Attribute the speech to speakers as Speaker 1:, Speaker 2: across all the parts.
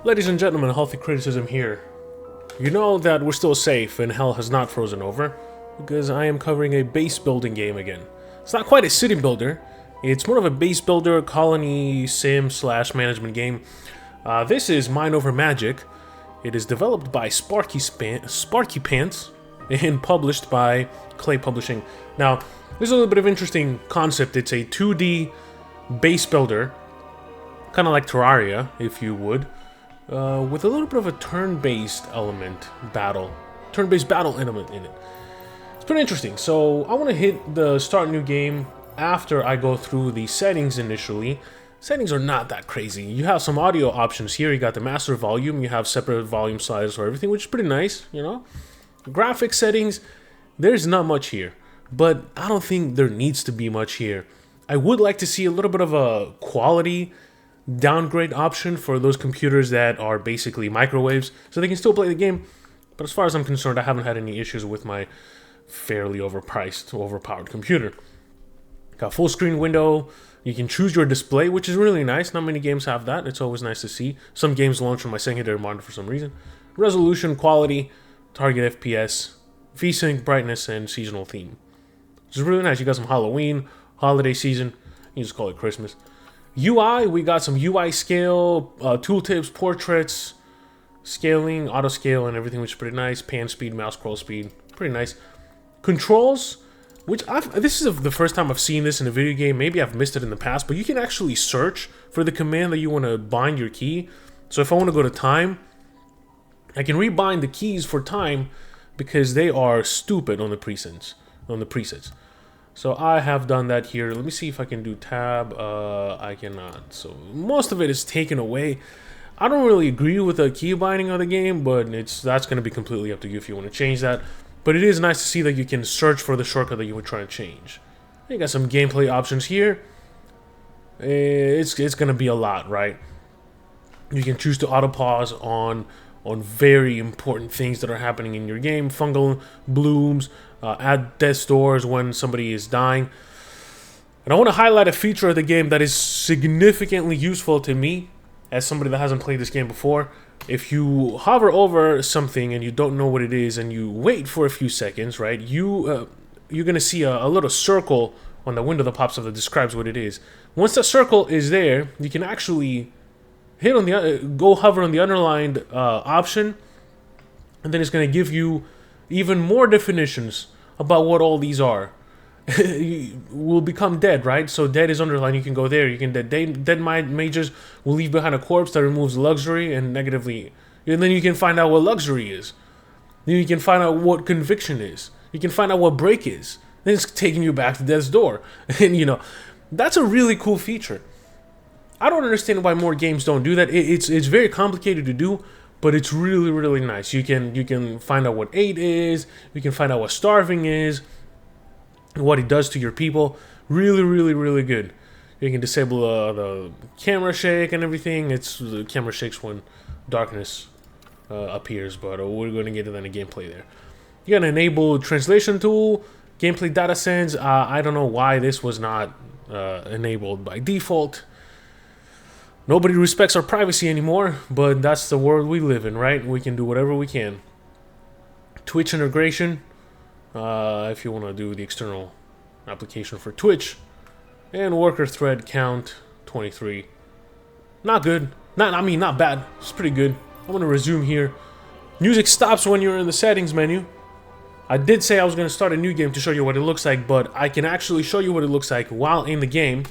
Speaker 1: Ladies and gentlemen, Healthy Criticism here. You know that we're still safe and hell has not frozen over, because I am covering a base building game again. It's not quite a city builder, it's more of a base builder, colony, sim / management game. This is Mind Over Magic. It is developed by Sparky Pants and published by Clay Publishing. Now, there's a little bit of interesting concept. It's a 2D base builder, kind of like Terraria, if you would. With a little bit of a turn-based battle element in it. It's pretty interesting. So I want to hit the start new game after I go through the settings initially. Settings are not that crazy. You have some audio options here. You got the master volume. You have separate volume sizes for everything, which is pretty nice, you know. Graphic settings, there's not much here, but I don't think there needs to be much here. I would like to see a little bit of a quality downgrade option for those computers that are basically microwaves, so they can still play the game. But as far as I'm concerned, I haven't had any issues with my fairly overpowered computer. Got full screen window. You can choose your display, which is really nice. Not many games have that. It's always nice to see. Some games launch from my secondary monitor for some reason. Resolution, quality, target FPS, VSync, brightness, and seasonal theme. Which is really nice. You got some Halloween, holiday season. You just call it Christmas. UI, we got some UI scale, tooltips, portraits, scaling, auto scale, and everything, which is pretty nice. Pan speed, mouse scroll speed, pretty nice. Controls, which this is the first time I've seen this in a video game. Maybe I've missed it in the past, but you can actually search for the command that you want to bind your key. So if I want to go to time, I can rebind the keys for time because they are stupid on the presets. So I have done that here. Let me see if I can do tab. I cannot. So most of it is taken away. I don't really agree with the key binding of the game, but that's going to be completely up to you if you want to change that. But it is nice to see that you can search for the shortcut that you would try to change. You got some gameplay options here. It's going to be a lot, right? You can choose to auto pause on very important things that are happening in your game. Fungal blooms, add death doors when somebody is dying. And I want to highlight a feature of the game that is significantly useful to me as somebody that hasn't played this game before. If you hover over something and you don't know what it is and you wait for a few seconds, right, you're going to see a little circle on the window that pops up that describes what it is. Once that circle is there, you can actually hit on go hover on the underlined option, and then it's going to give you even more definitions about what all these are. You will become dead, right? So dead is underlined. You can go there. You can dead mages will leave behind a corpse that removes luxury and negatively, and then you can find out what luxury is. Then you can find out what conviction is. You can find out what break is. Then it's taking you back to death's door, and you know that's a really cool feature. I don't understand why more games don't do that. It's very complicated to do, but it's really, really nice. You can find out what 8 is. You can find out what starving is, what it does to your people. Really, really, really good. You can disable the camera shake and everything. The camera shakes when darkness appears, but we're going to get to that in gameplay there. You got an enable translation tool, gameplay data sends. I don't know why this was not enabled by default. Nobody respects our privacy anymore, but that's the world we live in, right? We can do whatever we can. Twitch integration, if you want to do the external application for Twitch. And worker thread count, 23. Not good. Not bad. It's pretty good. I'm going to resume here. Music stops when you're in the settings menu. I did say I was going to start a new game to show you what it looks like, but I can actually show you what it looks like while in the game,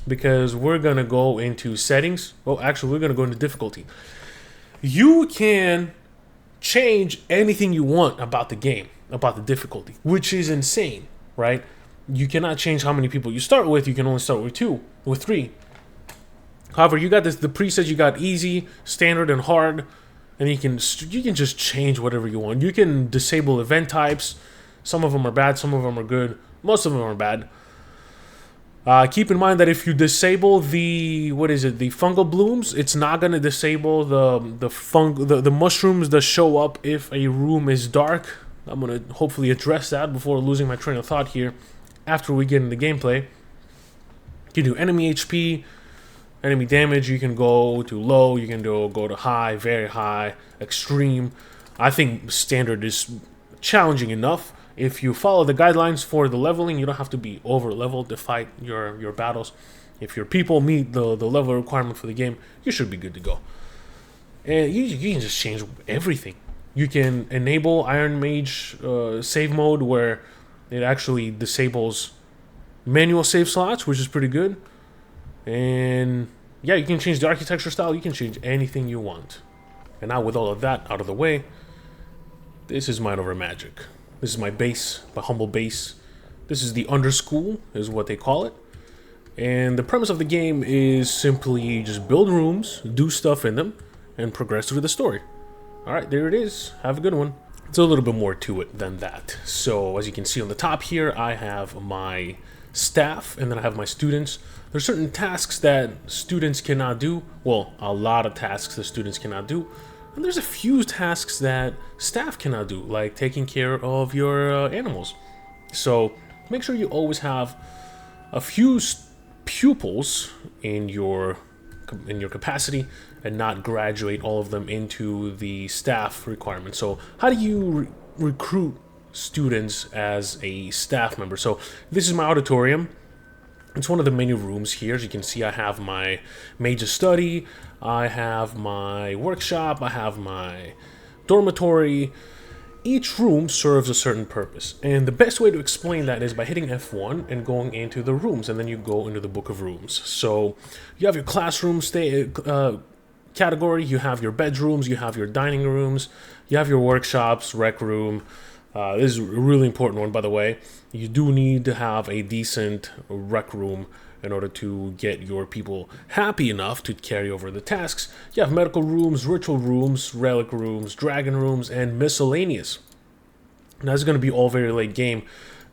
Speaker 1: because we're going to go into settings. Well, actually, we're going to go into difficulty. You can change anything you want about the game, about the difficulty, which is insane, right? You cannot change how many people you start with. You can only start with 3. However, you got the presets. You got easy, standard, and hard, and you can just change whatever you want. You can disable event types. Some of them are bad, some of them are good. Most of them are bad. Keep in mind that if you disable the fungal blooms, it's not gonna disable the mushrooms that show up if a room is dark. I'm gonna hopefully address that before losing my train of thought here after we get into gameplay. You can do enemy HP, Enemy damage, you can go to low, you can go to high, very high, extreme. I think standard is challenging enough. If you follow the guidelines for the leveling, you don't have to be over leveled to fight your battles. If your people meet the level requirement for the game, you should be good to go. And you can just change everything. You can enable Iron Mage save mode, where it actually disables manual save slots, which is pretty good. And yeah, you can change the architecture style. You can change anything you want. And now with all of that out of the way, this is Mind Over Magic. This is my base, my humble base. This is the underschool, is what they call it. And the premise of the game is simply just build rooms, do stuff in them, and progress through the story. Alright, there it is. Have a good one. It's a little bit more to it than that. So, as you can see on the top here, I have my staff, and then I have my students. There's certain tasks that students cannot do. Well, a lot of tasks that students cannot do. And there's a few tasks that staff cannot do, like taking care of your animals. So, make sure you always have a few pupils in your capacity and not graduate all of them into the staff requirement. So how do you recruit students as a staff member? So this is my auditorium. It's one of the many rooms here. As you can see, I have my major study, I have my workshop, I have my dormitory. Each room serves a certain purpose, and the best way to explain that is by hitting F1 and going into the rooms, and then you go into the book of rooms. So you have your classroom category, you have your bedrooms, you have your dining rooms, you have your workshops, rec room. This is a really important one, by the way. You do need to have a decent rec room in order to get your people happy enough to carry over the tasks. You have medical rooms, ritual rooms, relic rooms, dragon rooms, and miscellaneous. Now, this is going to be all very late game,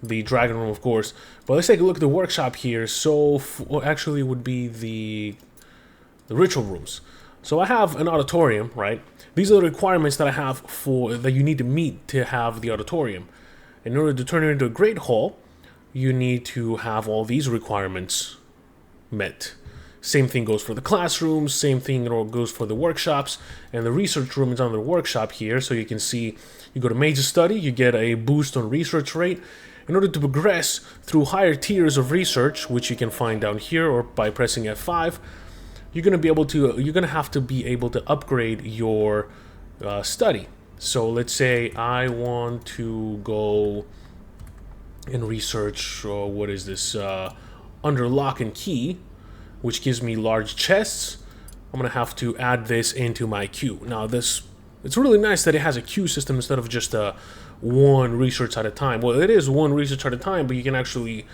Speaker 1: the dragon room, of course. But let's take a look at the workshop here. So, actually, would be the ritual rooms. So I have an auditorium, right? These are the requirements that I have that you need to meet to have the auditorium. In order to turn it into a great hall, you need to have all these requirements met. Same thing goes for the classrooms, same thing goes for the workshops, and the research room is under the workshop here. So you can see, you go to major study, you get a boost on research rate. In order to progress through higher tiers of research, which you can find down here or by pressing F5, you're gonna have to be able to upgrade your study. So let's say I want to go and research, what is this, under lock and key, which gives me large chests. I'm gonna have to add this into my queue. Now it's really nice that it has a queue system instead of just one research at a time. Well, it is one research at a time, but you can actually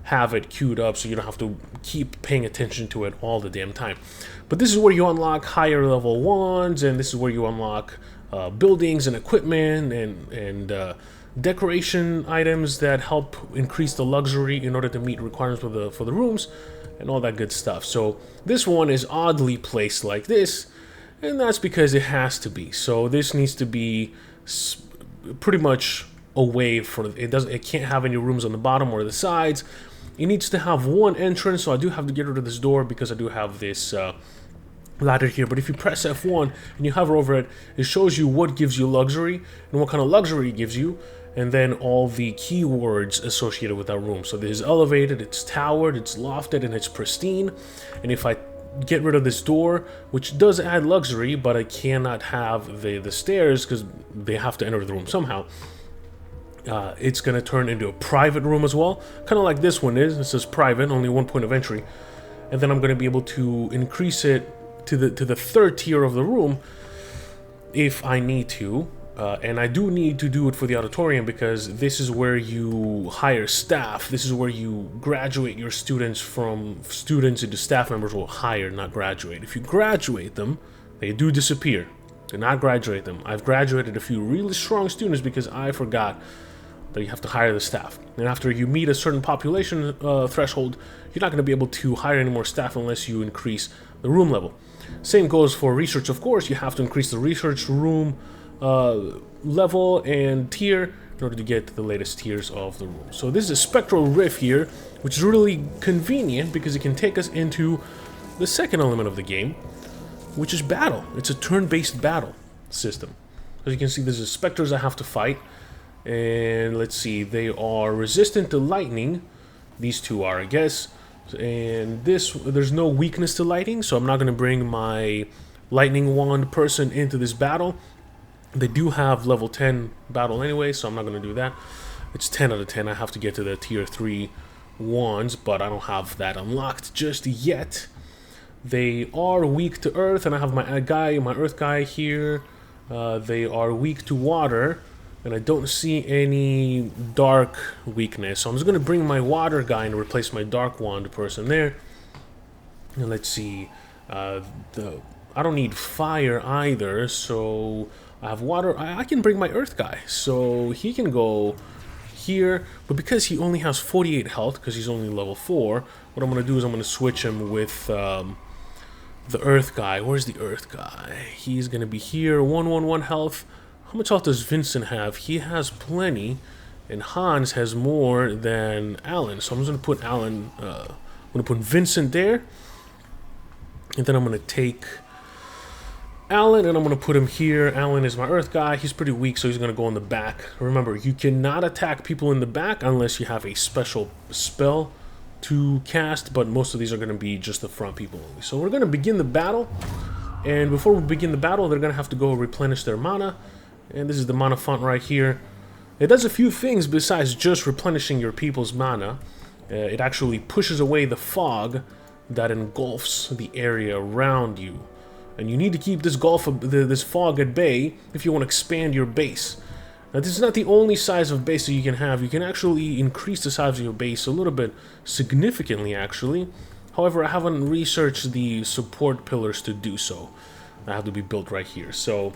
Speaker 1: have it queued up so you don't have to keep paying attention to it all the damn time. But this is where you unlock higher level ones, and this is where you unlock buildings and equipment and decoration items that help increase the luxury in order to meet requirements for the rooms and all that good stuff. So this one is oddly placed like this, and that's because it has to be. So this needs to be pretty much away from it. It can't have any rooms on the bottom or the sides. It needs to have one entrance, so I do have to get rid of this door because I do have this ladder here. But if you press F1 and you hover over it, it shows you what gives you luxury and what kind of luxury it gives you, and then all the keywords associated with that room. So this is elevated, it's towered, it's lofted, and it's pristine. And if I get rid of this door, which does add luxury, but I cannot have the stairs because they have to enter the room somehow, it's going to turn into a private room as well, kind of like this one is. It says private, only one point of entry, and then I'm going to be able to increase it to the third tier of the room if I need to, and I do need to do it for the auditorium because this is where you hire staff. This is where you graduate your students from students into staff members. Will hire, not graduate. If you graduate them, they do disappear. Do not graduate them. I've graduated a few really strong students because I forgot that you have to hire the staff. And after you meet a certain population threshold, you're not going to be able to hire any more staff unless you increase the room level. Same goes for research, of course. You have to increase the research room level and tier in order to get to the latest tiers of the room. So this is a spectral rift here, which is really convenient because it can take us into the second element of the game, which is battle. It's a turn-based battle system. As you can see, there's the specters I have to fight. And let's see, they are resistant to lightning. These two are, I guess. And there's no weakness to lightning, so I'm not going to bring my lightning wand person into this battle. They do have level 10 battle anyway, so I'm not going to do that. It's 10 out of 10. I have to get to the tier 3 wands, but I don't have that unlocked just yet. They are weak to earth, and I have my earth guy here. They are weak to water, and I don't see any dark weakness. So I'm just going to bring my water guy and replace my dark wand person there. And let's see. I don't need fire either, so I have water. I can bring my earth guy, so he can go here. But because he only has 48 health, because he's only level 4, what I'm going to do is I'm going to switch him with the earth guy. Where's the earth guy? He's going to be here, 111 health. How much health does Vincent have? He has plenty, and Hans has more than Alan. So I'm just going to put Alan, I'm going to put Vincent there, and then I'm going to take Alan, and I'm going to put him here. Alan is my earth guy. He's pretty weak, so he's going to go in the back. Remember, you cannot attack people in the back unless you have a special spell to cast, but most of these are going to be just the front people only. So we're going to begin the battle, and before we begin the battle, they're going to have to go replenish their mana, and this is the mana font right here. It does a few things besides just replenishing your people's mana. It actually pushes away the fog that engulfs the area around you. And you need to keep this fog at bay if you want to expand your base. Now, this is not the only size of base that you can have. You can actually increase the size of your base a little bit, significantly actually. However, I haven't researched the support pillars to do so. I have to be built right here. So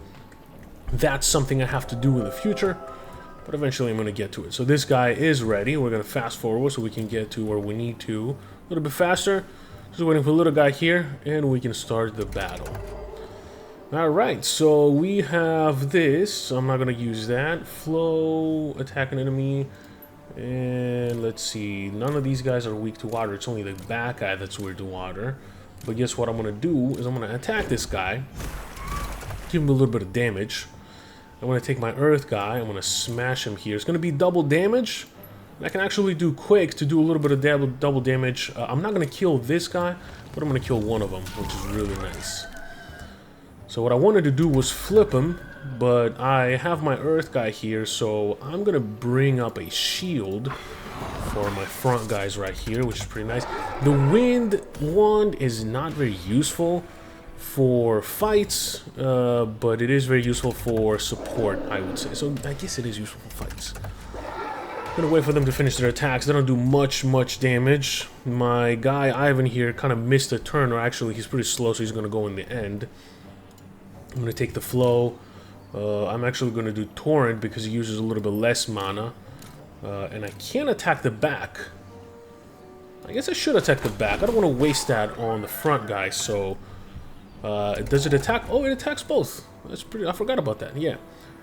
Speaker 1: that's something I have to do in the future, but eventually I'm going to get to it. So this guy is ready. We're going to fast forward so we can get to where we need to a little bit faster. Just waiting for the little guy here, and we can start the battle. Alright, so we have this. I'm not going to use that. Flow, attack an enemy. And let's see. None of these guys are weak to water. It's only the back guy that's weak to water. But guess what I'm going to do is I'm going to attack this guy. Give him a little bit of damage. I'm going to take my earth guy. I'm going to smash him here. It's going to be double damage. I can actually do Quake to do a little bit of double damage. I'm not going to kill this guy, but I'm going to kill one of them, which is really nice. So what I wanted to do was flip him, but I have my earth guy here, so I'm going to bring up a shield for my front guys right here, which is pretty nice. The wind wand is not very useful for fights, but it is very useful for support, I would say. So I guess it is useful for fights. I'm gonna wait for them to finish their attacks. They don't do much damage. My guy Ivan here kind of missed a turn, or actually he's pretty slow, so he's gonna go in the end. I'm gonna take the flow. I'm actually gonna do torrent because he uses a little bit less mana, and I can't attack the back. I guess I should attack the back. I don't want to waste that on the front guy. So does it attack? Oh, it attacks both. That's pretty. I forgot about that. Yeah.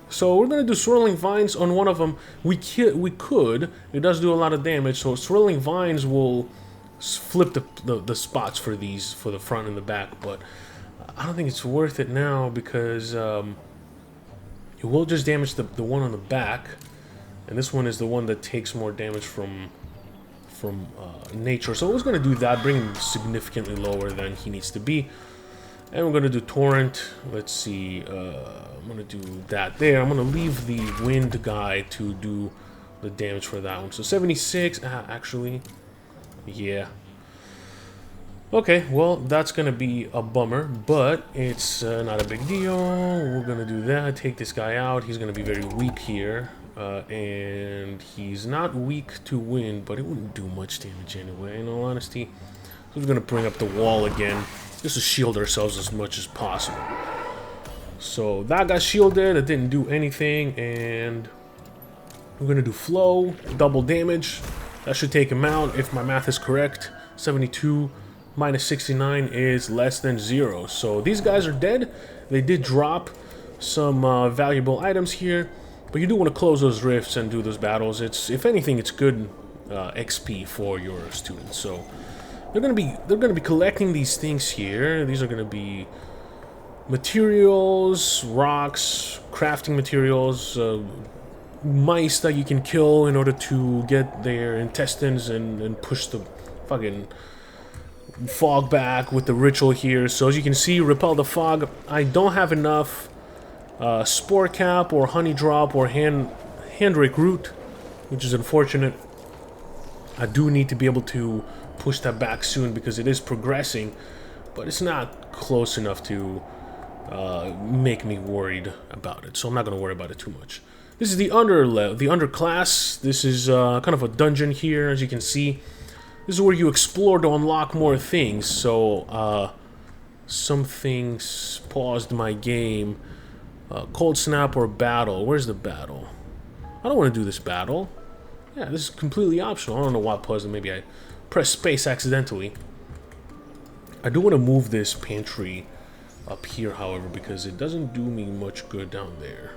Speaker 1: So we're gonna do swirling vines on one of them. We could. It does do a lot of damage. So swirling vines will flip the spots for these, for the front and the back. But I don't think it's worth it now because it will just damage the one on the back, and this one is the one that takes more damage from nature. So I was gonna do that, bring him significantly lower than he needs to be. And we're going to do torrent. Let's see. I'm going to do that there. I'm going to leave the wind guy to do the damage for that one. So 76. Actually, yeah. Okay, well, that's going to be a bummer, but it's not a big deal. We're going to do that. Take this guy out. He's going to be very weak here. And he's not weak to wind, but it wouldn't do much damage anyway, in all honesty. So we're going to bring up the wall again, just to shield ourselves as much as possible. So that got shielded, it didn't do anything, and we're gonna do flow, double damage. That should take him out if my math is correct. 72 minus 69 is less than 0. So these guys are dead. They did drop some valuable items here, but you do want to close those rifts and do those battles. It's, if anything, it's good XP for your students. So they're gonna be collecting these things here. These are gonna be materials, rocks, crafting materials, mice that you can kill in order to get their intestines and push the fucking fog back with the ritual here. So as you can see, repel the fog. I don't have enough spore cap or honey drop or handrake root, which is unfortunate. I do need to be able to push that back soon because it is progressing, but it's not close enough to make me worried about it. So I'm not going to worry about it too much. This is the underclass. This is kind of a dungeon here, as you can see. This is where you explore to unlock more things. So some things paused my game. Cold snap or battle. Where's the battle? I don't want to do this battle. Yeah, this is completely optional. I don't know why it paused. Maybe I pressed space accidentally. I do want to move this pantry up here, however, because it doesn't do me much good down there.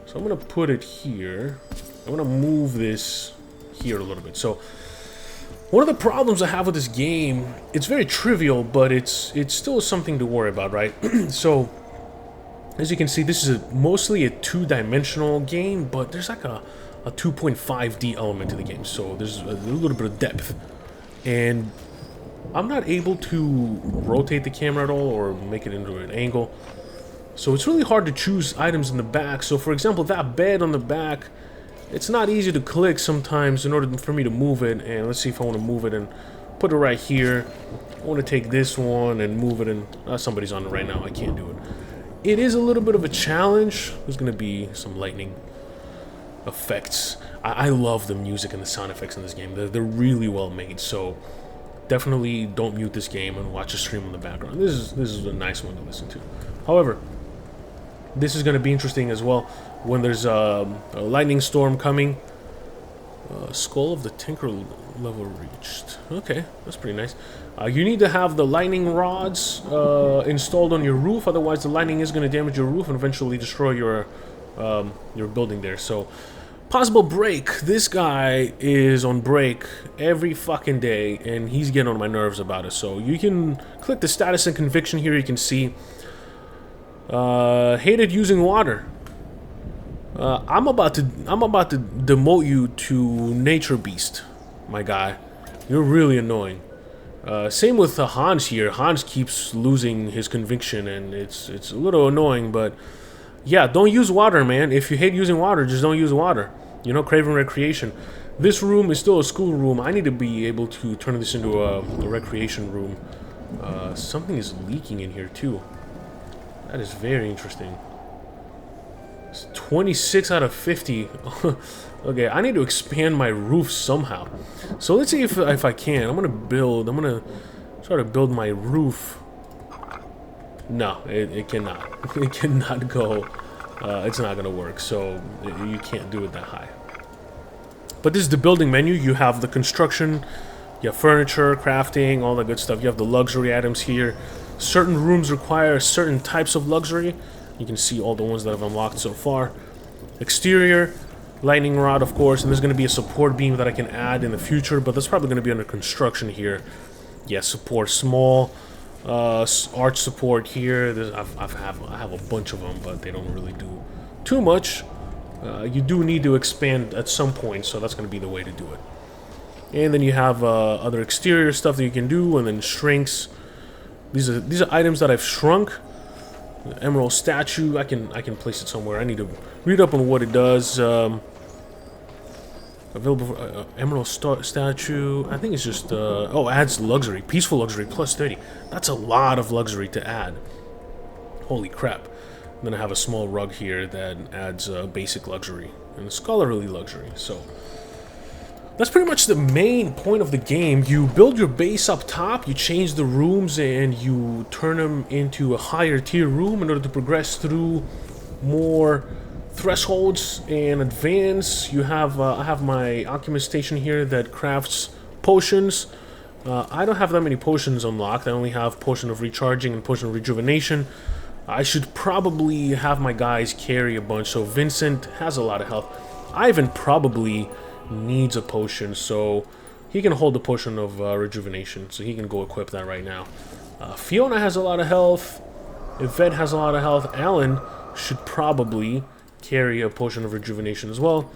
Speaker 1: So I'm going to put it here. I'm going to move this here a little bit. So one of the problems I have with this game, it's very trivial, but it's still something to worry about, right? So as you can see, this is mostly a two-dimensional game, but there's like a 2.5D element to the game. So there's a little bit of depth. And I'm not able to rotate the camera at all or make it into an angle. So it's really hard to choose items in the back. So for example, that bed on the back, it's not easy to click sometimes in order for me to move it. And let's see if I want to move it and put it right here. I want to take this one and move it, and somebody's on it right now. I can't do it. It is a little bit of a challenge. There's going to be some lightning effects. I love the music and the sound effects in this game. They're really well made. So definitely don't mute this game and watch a stream in the background. This is a nice one to listen to. However, this is going to be interesting as well when there's a lightning storm coming. Skull of the Tinker level reached. Okay, that's pretty nice. You need to have the lightning rods installed on your roof, otherwise the lightning is going to damage your roof and eventually destroy your building there. So possible break. This guy is on break every fucking day, and he's getting on my nerves about it. So you can click the status and conviction here. You can see hated using water. I'm about to demote you to nature beast, my guy. You're really annoying. Same with Hans here. Hans keeps losing his conviction, and it's a little annoying. But yeah, don't use water, man. If you hate using water, just don't use water. You know, Craven Recreation. This room is still a school room. I need to be able to turn this into a recreation room. Something is leaking in here too. That is very interesting. It's 26 out of 50. Okay, I need to expand my roof somehow. So let's see if I can. I'm gonna try to build my roof. No, it cannot. It cannot go. It's not gonna work. So you can't do it that high. But this is the building menu. You have the construction, you have furniture, crafting, all that good stuff. You have the luxury items here. Certain rooms require certain types of luxury. You can see all the ones that I've unlocked so far. Exterior, lightning rod, of course, and there's going to be a support beam that I can add in the future, but that's probably going to be under construction here. Yeah, support, small arch support here. I have a bunch of them, but they don't really do too much. You do need to expand at some point, so that's going to be the way to do it. And then you have other exterior stuff that you can do, and then shrinks. These are items that I've shrunk. The emerald statue, I can place it somewhere. I need to read up on what it does. Available for, emerald statue. I think it's just oh, adds luxury, peaceful luxury plus 30. That's a lot of luxury to add. Holy crap! And then I have a small rug here that adds basic luxury and scholarly luxury. So that's pretty much the main point of the game. You build your base up top, you change the rooms, and you turn them into a higher tier room in order to progress through more thresholds and advance. You have I have my alchemist station here that crafts potions. I don't have that many potions unlocked. I only have potion of recharging and potion of rejuvenation. I should probably have my guys carry a bunch. So Vincent has a lot of health. Ivan probably needs a potion, so he can hold the potion of rejuvenation, so he can go equip that right now. Fiona has a lot of health. Yvette has a lot of health. Alan should probably carry a potion of rejuvenation as well.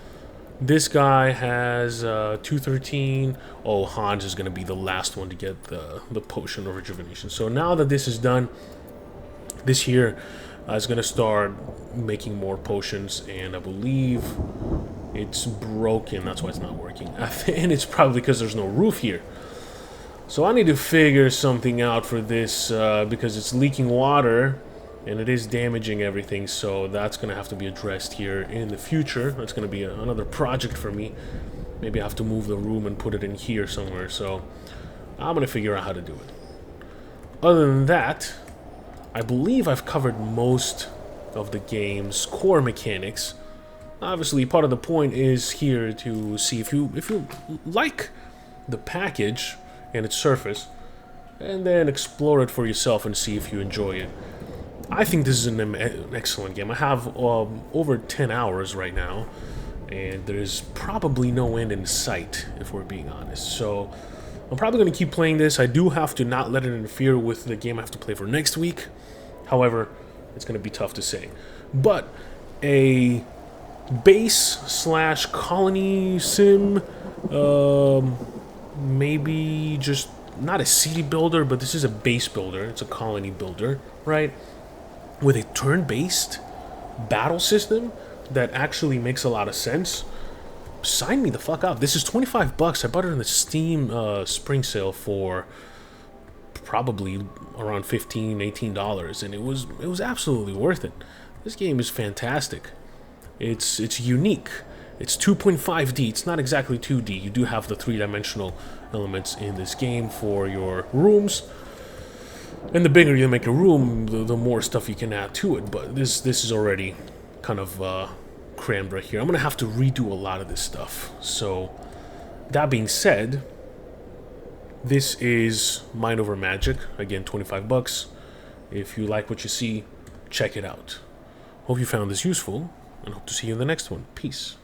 Speaker 1: This guy has 213. Oh, Hans is going to be the last one to get the potion of rejuvenation. So now that this is done, this here is going to start making more potions, and I believe it's broken. That's why it's not working. And it's probably because there's no roof here. So I need to figure something out for this because it's leaking water and it is damaging everything. So that's going to have to be addressed here in the future. That's going to be another project for me. Maybe I have to move the room and put it in here somewhere. So I'm going to figure out how to do it. Other than that, I believe I've covered most of the game's core mechanics. Obviously, part of the point is here to see if you like the package and its surface, and then explore it for yourself and see if you enjoy it. I think this is an excellent game. I have over 10 hours right now, and there's probably no end in sight, if we're being honest. So I'm probably going to keep playing this. I do have to not let it interfere with the game I have to play for next week. However, it's going to be tough to say. But a base/colony sim, maybe just not a city builder, but this is a base builder. It's a colony builder, right? With a turn-based battle system that actually makes a lot of sense. Sign me the fuck up. This is 25 bucks. I bought it in the Steam spring sale for probably around $15-18, and it was absolutely worth it. This game is fantastic. It's unique. It's 2.5D. It's not exactly 2D. You do have the three-dimensional elements in this game for your rooms. And the bigger you make a room, the more stuff you can add to it. But this is already kind of crammed right here. I'm going to have to redo a lot of this stuff. So, that being said, this is Mind Over Magic. Again, 25 bucks. If you like what you see, check it out. Hope you found this useful, and hope to see you in the next one. Peace.